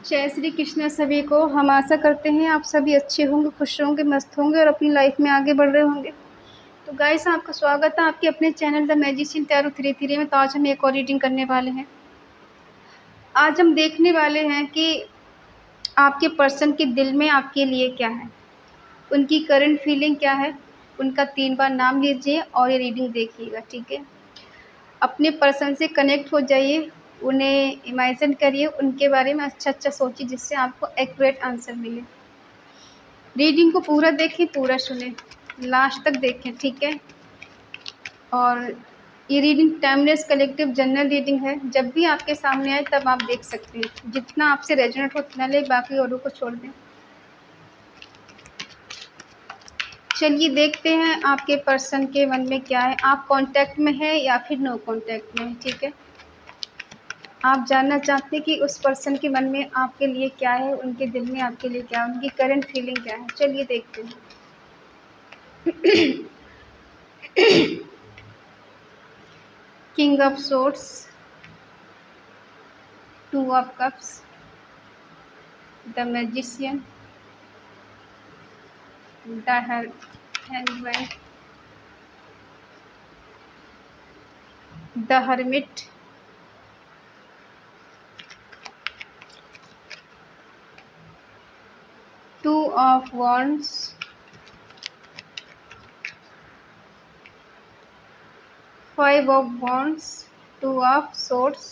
जय श्री कृष्ण सभी को। हम आशा करते हैं आप सभी अच्छे होंगे, खुश होंगे, मस्त होंगे और अपनी लाइफ में आगे बढ़ रहे होंगे। तो गाइस, आपका स्वागत है आपके अपने चैनल द मैजिशियन टैरो 33 में। तो आज हम एक और रीडिंग करने वाले हैं। आज हम देखने वाले हैं कि आपके पर्सन के दिल में आपके लिए क्या है, उनकी करंट फीलिंग क्या है। उनका 3 बार नाम लीजिए और ये रीडिंग देखिएगा, ठीक है। अपने पर्सन से कनेक्ट हो जाइए, उन्हें इमेजिन करिए, उनके बारे में अच्छा अच्छा सोचिए जिससे आपको एक्यूरेट आंसर मिले। रीडिंग को पूरा देखें, पूरा सुने, लास्ट तक देखें, ठीक है। और ये reading timeless collective general reading है। जब भी आपके सामने आए तब आप देख सकते हैं। जितना आपसे रेजोनेट हो उतना ले, बाकी औरों को छोड़ दें। चलिए देखते हैं आपके पर्सन के मन में क्या है। आप कांटेक्ट में हैं या फिर नो कांटेक्ट में हैं, ठीक है। आप जानना चाहते हैं कि उस पर्सन के मन में आपके लिए क्या है, उनके दिल में आपके लिए क्या है, उनकी करंट फीलिंग क्या है। चलिए देखते हैं। King of swords, 2 of cups, the magician, the hangman, the hermit, two of wands, 5 of wands, 2 of swords,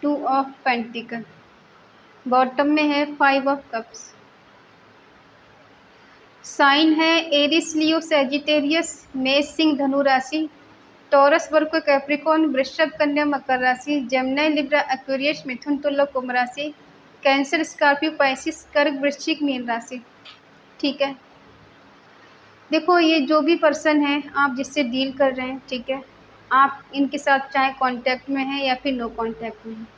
2 of pentacle. Bottom में है 5 ऑफ कप्स। साइन है एरिस, लियो, सैजिटेरियस, मेष, सिंह, धनु राशि, टॉरस, वर्ग, कैप्रिकॉर्न, वृषभ, कन्या, मकर राशि, जेमिनी, लिब्रा, एक्वेरियस, मिथुन, तुला, कुंभ राशि, कैंसर, स्कॉर्पियो, पाइसिस, कर्क, वृश्चिक, मीन राशि, ठीक है। देखो, ये जो भी पर्सन है आप जिससे डील कर रहे हैं, ठीक है, आप इनके साथ चाहे कांटेक्ट में हैं या फिर नो कांटेक्ट में हैं।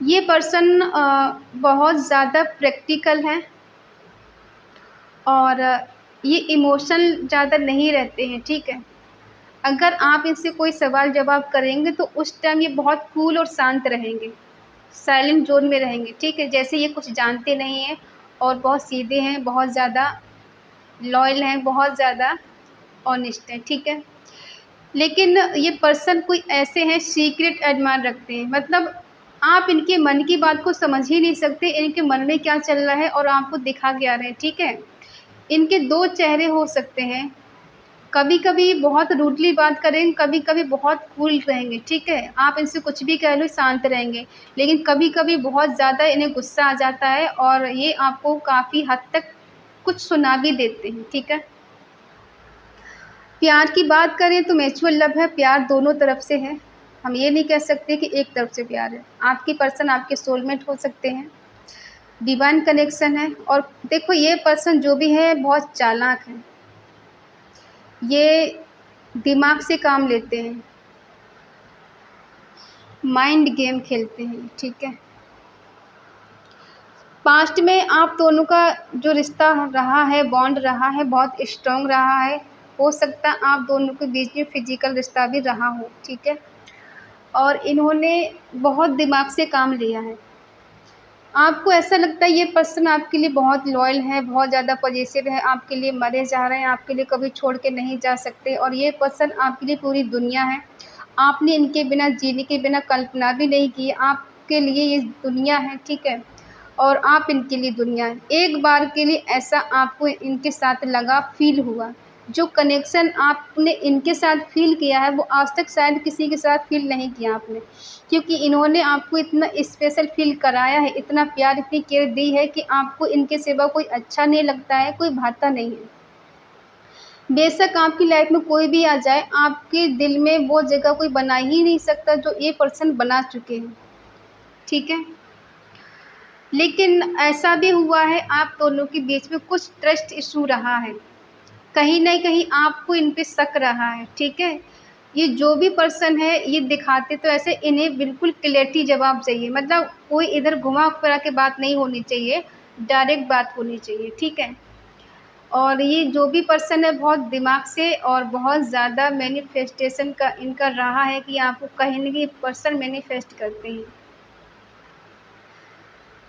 ये पर्सन बहुत ज़्यादा प्रैक्टिकल है और ये इमोशनल ज़्यादा नहीं रहते हैं, ठीक है। अगर आप इनसे कोई सवाल जवाब करेंगे तो उस टाइम ये बहुत कूल और शांत रहेंगे, साइलेंट जोन में रहेंगे, ठीक है। जैसे ये कुछ जानते नहीं हैं और बहुत सीधे हैं, बहुत ज़्यादा लॉयल हैं, बहुत ज़्यादा ऑनेस्ट हैं, ठीक है। लेकिन ये पर्सन कोई ऐसे हैं सीक्रेट एडमायर रखते हैं, मतलब आप इनके मन की बात को समझ ही नहीं सकते, इनके मन में क्या चल रहा है और आपको दिखा क्या रहे हैं, ठीक है। इनके 2 चेहरे हो सकते हैं, कभी कभी बहुत रूडली बात करेंगे, कभी कभी बहुत कूल रहेंगे, ठीक है। आप इनसे कुछ भी कह लो शांत रहेंगे, लेकिन कभी कभी बहुत ज़्यादा इन्हें गुस्सा आ जाता है और ये आपको काफ़ी हद तक कुछ सुना भी देते हैं, ठीक है। प्यार की बात करें तो म्यूचुअल लव है, प्यार दोनों तरफ से है। हम ये नहीं कह सकते कि एक तरफ से प्यार है। आपकी पर्सन आपके सोलमेट हो सकते हैं, डिवाइन कनेक्शन है। और देखो, ये पर्सन जो भी है बहुत चालाक है, ये दिमाग से काम लेते हैं, माइंड गेम खेलते हैं, ठीक है। पास्ट में आप दोनों का जो रिश्ता रहा है, बॉन्ड रहा है, बहुत स्ट्रॉन्ग रहा है। हो सकता है आप दोनों के बीच में फिजिकल रिश्ता भी रहा हो, ठीक है। और इन्होंने बहुत दिमाग से काम लिया है। आपको ऐसा लगता है ये पर्सन आपके लिए बहुत लॉयल है, बहुत ज़्यादा पॉजिटिव है, आपके लिए मरे जा रहे हैं, आपके लिए कभी छोड़ के नहीं जा सकते। और ये पर्सन आपके लिए पूरी दुनिया है, आपने इनके बिना जीने के बिना कल्पना भी नहीं की। आपके लिए ये दुनिया है, ठीक है, और आप इनके लिए दुनिया है। एक बार के लिए ऐसा आपको इनके साथ लगा, फील हुआ, जो कनेक्शन आपने इनके साथ फील किया है वो आज तक शायद किसी के साथ फील नहीं किया आपने, क्योंकि इन्होंने आपको इतना स्पेशल फील कराया है, इतना प्यार, इतनी केयर दी है कि आपको इनके सिवा कोई अच्छा नहीं लगता है, कोई भाता नहीं है। बेशक आपकी लाइफ में कोई भी आ जाए, आपके दिल में वो जगह कोई बना ही नहीं सकता जो ये पर्सन बना चुके हैं, ठीक है। लेकिन ऐसा भी हुआ है आप दोनों के बीच में कुछ ट्रस्ट इशू रहा है, कहीं ना कहीं आपको इन पे शक रहा है, ठीक है। ये जो भी पर्सन है ये दिखाते तो ऐसे, इन्हें बिल्कुल क्लियरिटी जवाब चाहिए, मतलब कोई इधर घुमा फिरा के बात नहीं होनी चाहिए, डायरेक्ट बात होनी चाहिए, ठीक है। और ये जो भी पर्सन है बहुत दिमाग से और बहुत ज़्यादा मैनिफेस्टेशन का इनका रहा है कि आपको कहीं न कहीं पर्सन मैनिफेस्ट करते हैं।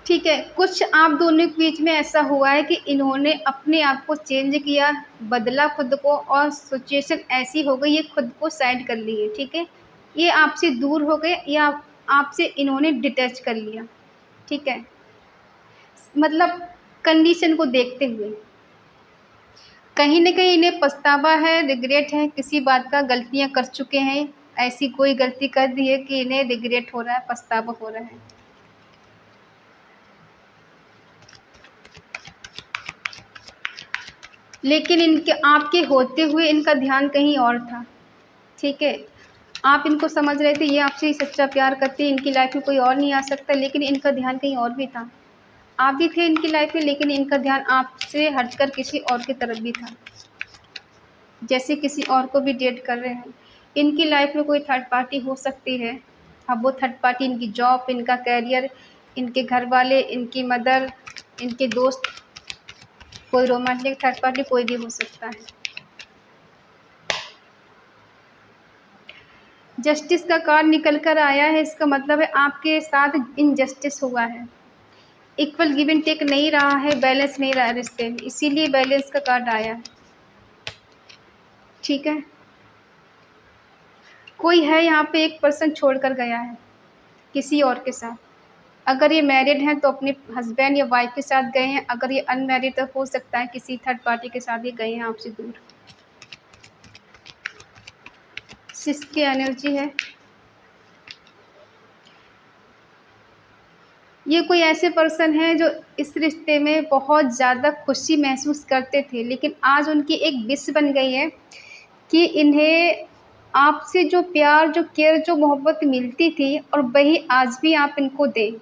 ठीक है, कुछ आप दोनों के बीच में ऐसा हुआ है कि इन्होंने अपने आप को चेंज किया, बदला खुद को, और सिचुएशन ऐसी हो गई ये खुद को साइड कर लिए, ठीक है? ये आपसे दूर हो गए या आपसे इन्होंने डिटैच कर लिया, ठीक है? मतलब कंडीशन को देखते हुए। कहीं न कहीं इन्हें पछतावा है, रिग्रेट है, किसी बात का, गलतियाँ कर चुके हैं, ऐसी कोई गलती कर दी है कि इन्हें रिग्रेट हो रहा है, पछतावा हो रहा है। लेकिन इनके आपके होते हुए इनका ध्यान कहीं और था, ठीक है? आप इनको समझ रहे थे ये आपसे ही सच्चा प्यार करते हैं, इनकी लाइफ़ में कोई और नहीं आ सकता, लेकिन इनका ध्यान कहीं और भी था। आप भी थे इनकी लाइफ़ में, लेकिन इनका ध्यान आपसे हटकर किसी और की तरफ भी था। जैसे किसी और को भी डेट कर रहे हैं। इनकी लाइफ़ में कोई थर्ड पार्टी हो सकती है। अब वो थर्ड पार्टी इनकी जॉब, इनका करियर, इनके घरवाले, इनकी मदर, इनके दोस्त, कोई रोमांटिक थर्ड पार्टी कोई भी हो सकता है। जस्टिस का कार्ड निकल कर आया है, इसका मतलब है आपके साथ इनजस्टिस हुआ है। इक्वल गिव एंड टेक नहीं रहा है, बैलेंस नहीं रहा रिश्ते में, इसीलिए बैलेंस का कार्ड आया है, ठीक है? कोई है यहाँ पे, एक पर्सन छोड़कर गया है किसी और के साथ। अगर ये मैरिड हैं तो अपने हस्बैंड या वाइफ के साथ गए हैं, अगर ये अनमैरिड तो हो सकता है किसी थर्ड पार्टी के साथ ये गए हैं आपसे दूर। सिक्स की एनर्जी है। ये कोई ऐसे पर्सन है जो इस रिश्ते में बहुत ज़्यादा खुशी महसूस करते थे, लेकिन आज उनकी एक विश बन गई है कि इन्हें आपसे जो प्यार, जो केयर, जो मोहब्बत मिलती थी और वही आज भी आप इनको दें,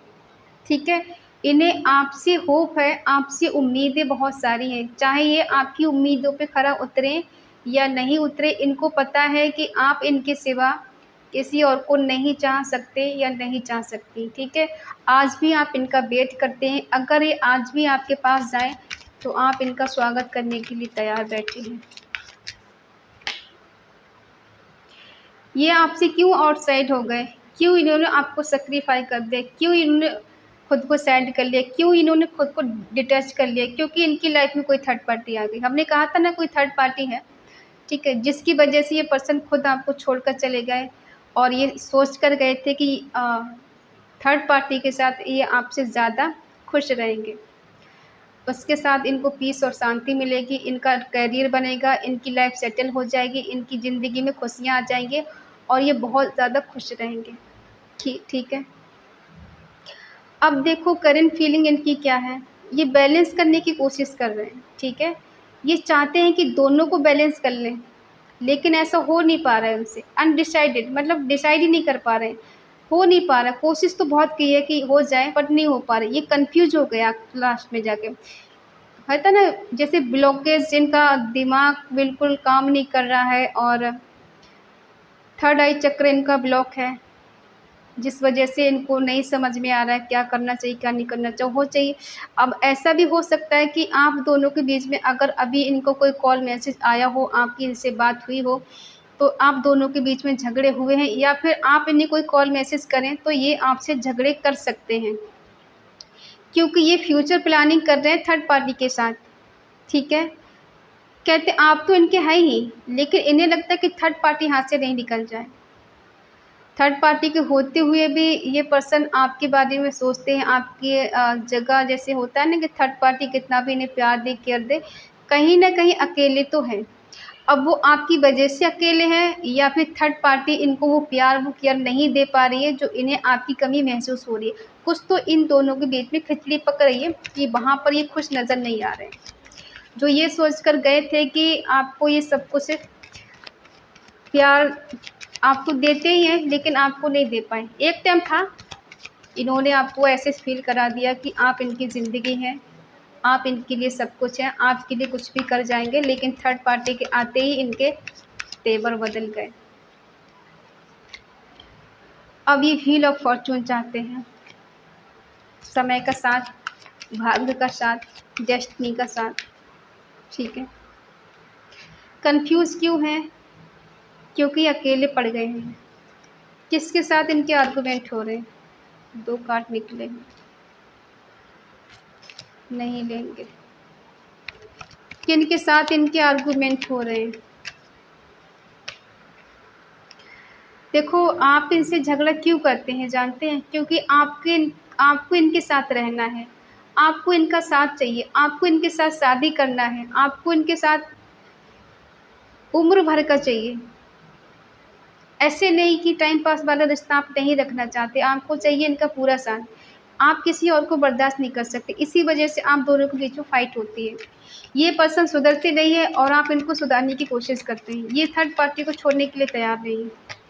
ठीक है? इन्हें आपसे होप है, आपसे उम्मीदें बहुत सारी हैं, चाहे ये आपकी उम्मीदों पे खरा उतरें या नहीं उतरे, इनको पता है कि आप इनके सिवा किसी और को नहीं चाह सकते या नहीं चाह सकती, ठीक है? आज भी आप इनका वेट करते हैं, अगर ये आज भी आपके पास जाएँ, तो आप इनका स्वागत करने के लिए तैयार बैठे हैं। ये आपसे क्यों आउटसाइड हो गए? क्यों इन्होंने आपको सैक्रिफ़ाई कर दिया? क्यों इन्होंने खुद को सैड कर लिया? क्यों इन्होंने खुद को डिटैच कर लिया? क्योंकि इनकी लाइफ़ में कोई थर्ड पार्टी आ गई। हमने कहा था ना कोई थर्ड पार्टी है, ठीक है? जिसकी वजह से ये पर्सन खुद आपको छोड़कर चले गए और ये सोच कर गए थे कि थर्ड पार्टी के साथ ये आपसे ज़्यादा खुश रहेंगे। उसके साथ इनको पीस और शांति मिलेगी, इनका करियर बनेगा, इनकी लाइफ़ सेटल हो जाएगी, इनकी ज़िंदगी में खुशियाँ आ जाएँगी और ये बहुत ज़्यादा खुश रहेंगे। ठीक है। अब देखो करंट फीलिंग इनकी क्या है, ये बैलेंस करने की कोशिश कर रहे हैं, ठीक है? ये चाहते हैं कि दोनों को बैलेंस कर लें, लेकिन ऐसा हो नहीं पा रहा है उनसे। अनडिसाइडेड मतलब डिसाइड ही नहीं कर पा रहे हैं, हो नहीं पा रहा। कोशिश तो बहुत की है कि हो जाए बट नहीं हो पा रही। ये कन्फ्यूज़ हो गया लास्ट में जाके। होता ना जैसे ब्लॉकेज, जिनका दिमाग बिल्कुल काम नहीं कर रहा है और थर्ड आई चक्र इनका ब्लॉक है, जिस वजह से इनको नहीं समझ में आ रहा है क्या करना चाहिए, क्या नहीं करना चाहिए। अब ऐसा भी हो सकता है कि आप दोनों के बीच में अगर अभी इनको कोई कॉल मैसेज आया हो, आपकी इनसे बात हुई हो, तो आप दोनों के बीच में झगड़े हुए हैं या फिर आप इन्हें कोई कॉल मैसेज करें तो ये आपसे झगड़े कर सकते हैं, क्योंकि ये फ्यूचर प्लानिंग कर रहे हैं थर्ड पार्टी के साथ, ठीक है? कहते आप तो इनके हैं ही, लेकिन इन्हें लगता है कि थर्ड पार्टी हाथ से नहीं निकल जाए। थर्ड पार्टी के होते हुए भी ये पर्सन आपके बारे में सोचते हैं, आपकी जगह जैसे होता है ना कि थर्ड पार्टी कितना भी इन्हें प्यार दे, केयर दे, कहीं न कहीं अकेले तो हैं। अब वो आपकी वजह से अकेले हैं या फिर थर्ड पार्टी इनको वो प्यार, वो केयर नहीं दे पा रही है, जो इन्हें आपकी कमी महसूस हो रही है। कुछ तो इन दोनों के बीच में खिचड़ी पक रही है कि वहाँ पर ये खुश नज़र नहीं आ रहे हैं। जो ये सोच कर गए थे कि आपको ये सब कुछ प्यार आपको देते ही हैं, लेकिन आपको नहीं दे पाए। एक टाइम था, इन्होंने आपको ऐसे फ़ील करा दिया कि आप इनकी ज़िंदगी हैं, आप इनके लिए सब कुछ हैं, आपके लिए कुछ भी कर जाएँगे, लेकिन थर्ड पार्टी के आते ही इनके तेवर बदल गए। अब ये व्हील ऑफ फॉर्च्यून चाहते हैं, समय का साथ, भाग्य का साथ, डेस्टिनी का साथ। ठीक है। कंफ्यूज क्यों हैं? क्योंकि अकेले पड़ गए हैं। किसके साथ इनके आर्गुमेंट हो रहे हैं? 2 कार्ड निकले हैं, नहीं लेंगे। किनके साथ इनके आर्गुमेंट हो रहे हैं? देखो, आप इनसे झगड़ा क्यों करते हैं जानते हैं? क्योंकि आपको इनके साथ रहना है, आपको इनका साथ चाहिए, आपको इनके साथ शादी करना है, आपको इनके साथ उम्र भर का चाहिए। ऐसे नहीं कि टाइम पास वाला रिश्ता आप नहीं रखना चाहते, आपको चाहिए इनका पूरा साथ। आप किसी और को बर्दाश्त नहीं कर सकते, इसी वजह से आप दोनों के बीच में फाइट होती है। ये पर्सन सुधरते नहीं है और आप इनको सुधारने की कोशिश करते हैं। ये थर्ड पार्टी को छोड़ने के लिए तैयार नहीं है।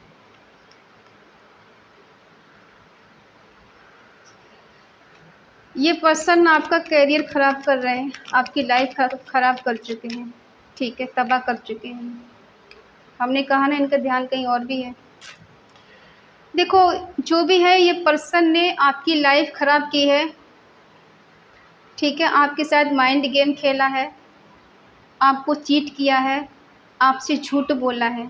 ये पर्सन आपका करियर ख़राब कर रहे हैं, आपकी लाइफ ख़राब कर चुके हैं, ठीक है, तबाह कर चुके हैं। हमने कहा ना, इनका ध्यान कहीं और भी है। देखो, जो भी है, ये पर्सन ने आपकी लाइफ ख़राब की है, ठीक है, आपके साथ माइंड गेम खेला है, आपको चीट किया है, आपसे झूठ बोला है,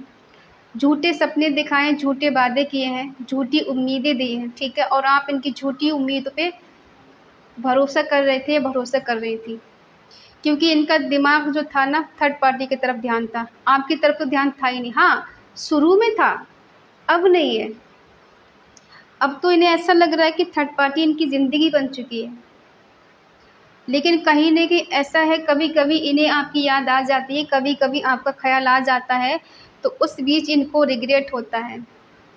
झूठे सपने दिखाए, झूठे वादे किए हैं, झूठी उम्मीदें दी हैं, ठीक है, और आप इनकी झूठी उम्मीदों पे भरोसा कर रहे थे, भरोसा कर रही थी। क्योंकि इनका दिमाग जो था ना, थर्ड पार्टी की तरफ ध्यान था, आपकी तरफ तो ध्यान था ही नहीं। हाँ, शुरू में था, अब नहीं है। अब तो इन्हें ऐसा लग रहा है कि थर्ड पार्टी इनकी ज़िंदगी बन चुकी है। लेकिन कहीं न कहीं ऐसा है, कभी-कभी इन्हें आपकी याद आ जाती है, कभी-कभी आपका ख़्याल आ जाता है, तो उस बीच इनको रिग्रेट होता है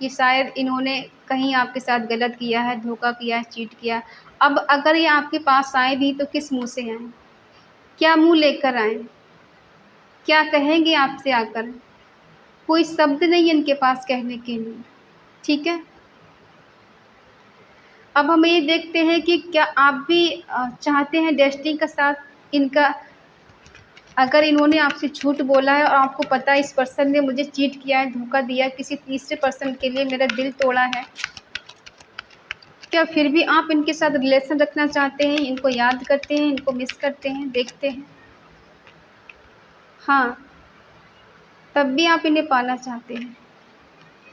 कि शायद इन्होंने कहीं आपके साथ गलत किया है, धोखा किया है, चीट किया। अब अगर ये आपके पास आएँ भी तो किस मुँह से आएँ? क्या मुँह लेकर आएँ? क्या कहेंगे आपसे आकर? कोई शब्द नहीं है इनके पास कहने के लिए, ठीक है? अब हम ये देखते हैं कि क्या आप भी चाहते हैं डेस्टिनी का साथ इनका? अगर इन्होंने आपसे झूठ बोला है और आपको पता है इस पर्सन ने मुझे चीट किया है, धोखा दिया है, किसी तीसरे पर्सन के लिए मेरा दिल तोड़ा है, क्या फिर भी आप इनके साथ रिलेशन रखना चाहते हैं? इनको याद करते हैं, इनको मिस करते हैं, देखते हैं? हाँ, तब भी आप इन्हें पाना चाहते हैं।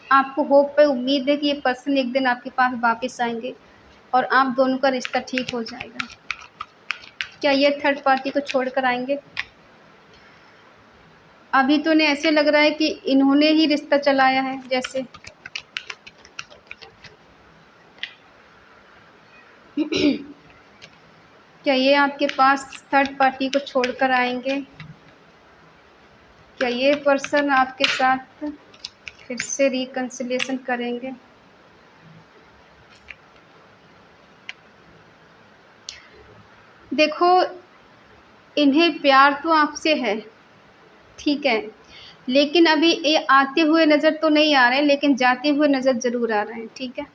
आपको होप है, उम्मीद है कि ये पर्सन एक दिन आपके पास वापस आएँगे और आप दोनों का रिश्ता ठीक हो जाएगा। क्या ये थर्ड पार्टी को छोड़कर आएँगे? अभी तो इन्हें ऐसे लग रहा है कि इन्होंने ही रिश्ता चलाया है जैसे। क्या ये आपके पास थर्ड पार्टी को छोड़कर आएँगे? क्या ये पर्सन आपके साथ फिर से रिकन्सिलिएशन करेंगे? देखो, इन्हें प्यार तो आपसे है, ठीक है, लेकिन अभी ये आते हुए नज़र तो नहीं आ रहे हैं, लेकिन जाते हुए नज़र ज़रूर आ रहे हैं, ठीक है।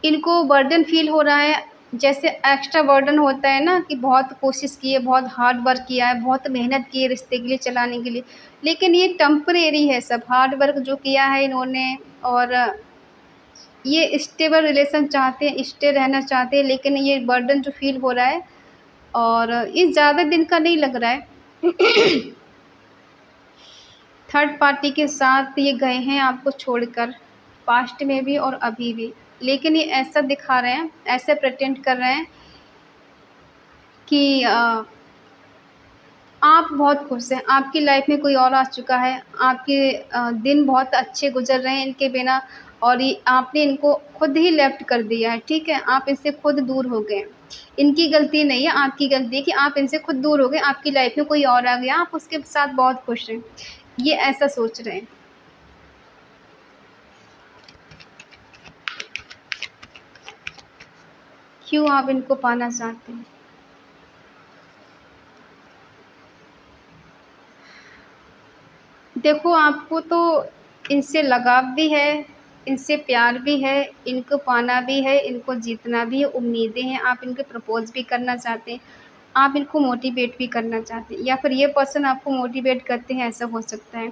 इनको बर्डन फ़ील हो रहा है, जैसे एक्स्ट्रा बर्डन होता है ना, कि बहुत कोशिश की है, बहुत हार्ड वर्क किया है, बहुत मेहनत की है रिश्ते के लिए चलाने के लिए, लेकिन ये टेम्परेरी है सब। हार्ड वर्क जो किया है इन्होंने, और ये स्टेबल रिलेशन चाहते हैं, स्टे रहना चाहते हैं, लेकिन ये बर्डन जो फ़ील हो रहा है, और ये ज़्यादा दिन का नहीं लग रहा है। थर्ड पार्टी के साथ ये गए हैं आपको छोड़कर, पास्ट में भी और अभी भी, लेकिन ये ऐसा दिखा रहे हैं, ऐसे प्रिटेंड कर रहे हैं कि आप बहुत खुश हैं, आपकी लाइफ में कोई और आ चुका है, आपके दिन बहुत अच्छे गुजर रहे हैं इनके बिना, और ये आपने इनको खुद ही लेफ्ट कर दिया है, ठीक है? आप इनसे खुद दूर हो गए। इनकी गलती नहीं है, आपकी गलती है कि आप इनसे खुद दूर हो गए, आपकी लाइफ में कोई और आ गया, आप उसके साथ बहुत खुश हैं। ये ऐसा सोच रहे हैं। क्यों आप इनको पाना चाहते हैं? देखो, आपको तो इनसे लगाव भी है, इनसे प्यार भी है, इनको पाना भी है, इनको जीतना भी है, उम्मीदें हैं, आप इनको प्रपोज़ भी करना चाहते हैं, आप इनको मोटिवेट भी करना चाहते हैं, या फिर ये पर्सन आपको मोटिवेट करते हैं, ऐसा हो सकता है।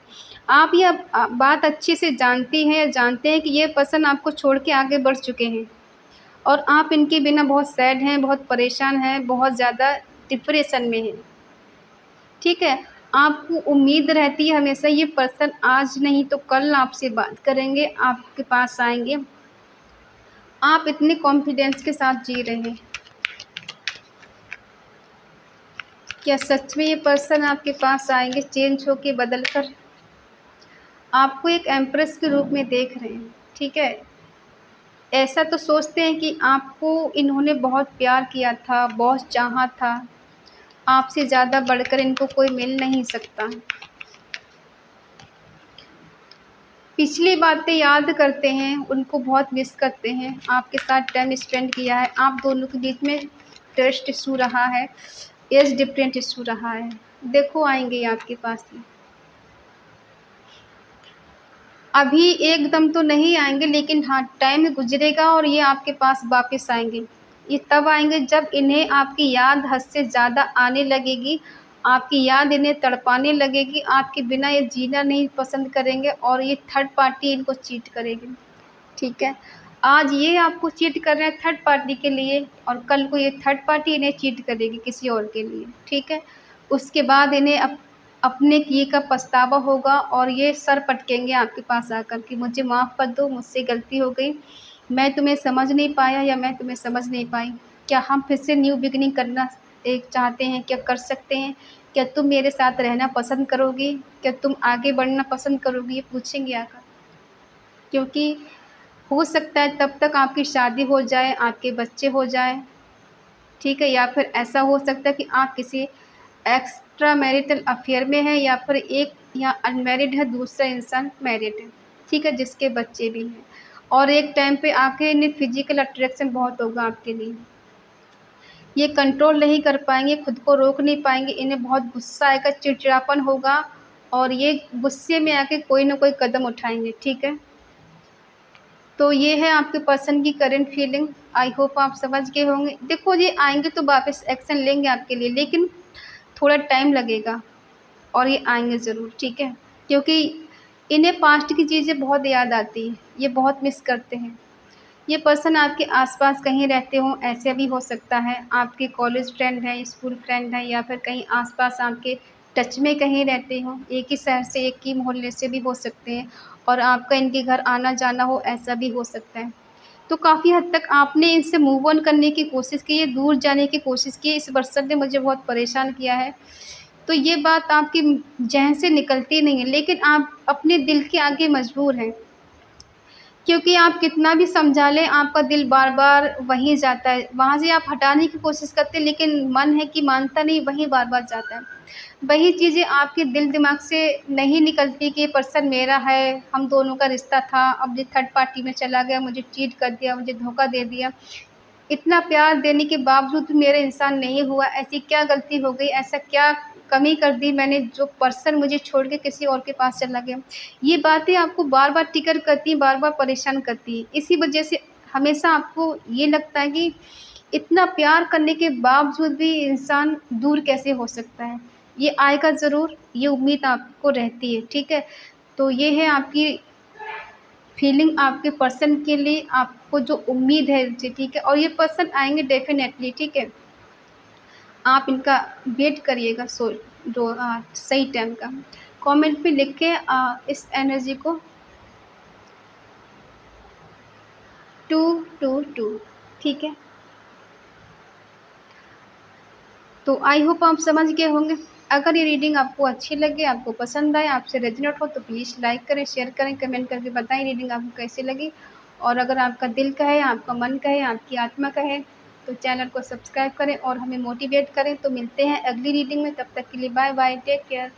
आप ये बात अच्छे से जानती हैं या जानते हैं कि ये पर्सन आपको छोड़ के आगे बढ़ चुके हैं, और आप इनके बिना बहुत सैड हैं, बहुत परेशान हैं, बहुत ज़्यादा डिप्रेशन में हैं। ठीक है। आपको उम्मीद रहती है हमेशा ये पर्सन आज नहीं तो कल आपसे बात करेंगे, आपके पास आएँगे। आप इतने कॉन्फिडेंस के साथ जी रहे हैं। क्या सच में ये पर्सन आपके पास आएँगे चेंज होके बदल कर? आपको एक एम्प्रेस के रूप में देख रहे हैं, ठीक है। ऐसा तो सोचते हैं कि आपको इन्होंने बहुत प्यार किया था, बहुत चाहा था, आपसे ज़्यादा बढ़कर इनको कोई मिल नहीं सकता। पिछली बातें याद करते हैं, उनको बहुत मिस करते हैं, आपके साथ टाइम स्पेंड किया है, आप दोनों के बीच में ट्रस्ट इश्यू रहा है, एज डिफरेंट इश्यू रहा है। देखो आएँगे ये आपके पास में। अभी एकदम तो नहीं आएँगे, लेकिन हाँ, टाइम गुज़रेगा और ये आपके पास वापस आएँगे। ये तब आएँगे जब इन्हें आपकी याद हद से ज़्यादा आने लगेगी, आपकी याद इन्हें तड़पाने लगेगी, आपके बिना ये जीना नहीं पसंद करेंगे और ये थर्ड पार्टी इनको चीट करेगी, ठीक है? आज ये आपको चीट कर रहे हैं थर्ड पार्टी के लिए और कल को ये थर्ड पार्टी इन्हें चीट करेगी किसी और के लिए, ठीक है? उसके बाद इन्हें अपने किए का पछतावा होगा और ये सर पटकेंगे आपके पास आकर कि मुझे माफ़ कर दो, मुझसे गलती हो गई, मैं तुम्हें समझ नहीं पाया या मैं तुम्हें समझ नहीं पाई। क्या हम फिर से न्यू बिगिनिंग करना चाहते हैं? क्या कर सकते हैं? क्या तुम मेरे साथ रहना पसंद करोगी? क्या तुम आगे बढ़ना पसंद करोगी? ये पूछेंगे आकर। क्योंकि हो सकता है तब तक आपकी शादी हो जाए, आपके बच्चे हो जाएँ, ठीक है? या फिर ऐसा हो सकता है कि आप किसी एक्स्ट्रा मैरिटल अफ़ेयर में हैं या फिर एक या अनमैरिड है, दूसरा इंसान मैरिड है, ठीक है? जिसके बच्चे भी हैं और एक टाइम पे आके इन्हें फ़िज़िकल अट्रैक्शन बहुत होगा आपके लिए। ये कंट्रोल नहीं कर पाएँगे, खुद को रोक नहीं पाएँगे, इन्हें बहुत गुस्सा आएगा, चिड़चिड़ापन होगा और ये गुस्से में आके कोई न कोई कदम उठाएँगे, ठीक है? तो ये है आपके पर्सन की करंट फीलिंग। आई होप आप समझ गए होंगे। देखो ये आएँगे तो वापस एक्शन लेंगे आपके लिए, लेकिन थोड़ा टाइम लगेगा और ये आएँगे ज़रूर, ठीक है? क्योंकि इन्हें पास्ट की चीज़ें बहुत याद आती हैं, ये बहुत मिस करते हैं। ये पर्सन आपके आस-पास कहीं रहते हों, ऐसे भी हो सकता है। आपके कॉलेज फ्रेंड हैं, स्कूल फ्रेंड हैं या फिर कहीं आस-पास आपके टच में कहीं रहते हों। एक ही शहर से, एक ही मोहल्ले से भी हो सकते हैं और आपका इनके घर आना-जाना हो, ऐसा भी हो सकता है। तो काफ़ी हद तक आपने इनसे मूव ऑन करने की कोशिश की है, दूर जाने की कोशिश की है, इस पर्सन ने मुझे बहुत परेशान किया है। तो ये बात आपके ज़हन से निकलती नहीं है, लेकिन आप अपने दिल के आगे मजबूर हैं। क्योंकि आप कितना भी समझा लें, आपका दिल बार-बार वहीं जाता है। वहाँ से आप हटाने की कोशिश करते हैं, लेकिन मन है कि मानता नहीं, वहीं बार-बार जाता है। वही चीज़ें आपके दिल-दिमाग से नहीं निकलती कि ये पर्सन मेरा है, हम दोनों का रिश्ता था, अब ये थर्ड पार्टी में चला गया, मुझे चीट कर दिया, मुझे धोखा दे दिया। इतना प्यार देने के बावजूद भी मेरा इंसान नहीं हुआ, ऐसी क्या गलती हो गई, ऐसा क्या कमी कर दी मैंने जो पर्सन मुझे छोड़ के किसी और के पास चला गया। ये बातें आपको बार-बार ट्रिगर करती हैं, बार-बार परेशान करती हैं। इसी वजह से हमेशा आपको ये लगता है कि इतना प्यार करने के बावजूद भी इंसान दूर कैसे हो सकता है। ये आएगा ज़रूर, ये उम्मीद आपको रहती है, ठीक है? तो ये है आपकी फीलिंग आपके पर्सन के लिए, आपको जो उम्मीद है इनसे, ठीक है? और ये पर्सन आएँगे डेफ़िनेटली, ठीक है? आप इनका वेट करिएगा सही टाइम का। कमेंट में लिख के इस एनर्जी को 222, ठीक है? तो आई होप आप समझ गए होंगे। अगर ये रीडिंग आपको अच्छी लगे, आपको पसंद आए, आपसे रेज़ोनेट हो तो प्लीज़ लाइक करें, शेयर करें, कमेंट करके बताएँ रीडिंग आपको कैसी लगी। और अगर आपका दिल कहे, आपका मन कहे, आपकी आत्मा कहे तो चैनल को सब्सक्राइब करें और हमें मोटिवेट करें। तो मिलते हैं अगली रीडिंग में, तब तक के लिए बाय बाय, टेक केयर।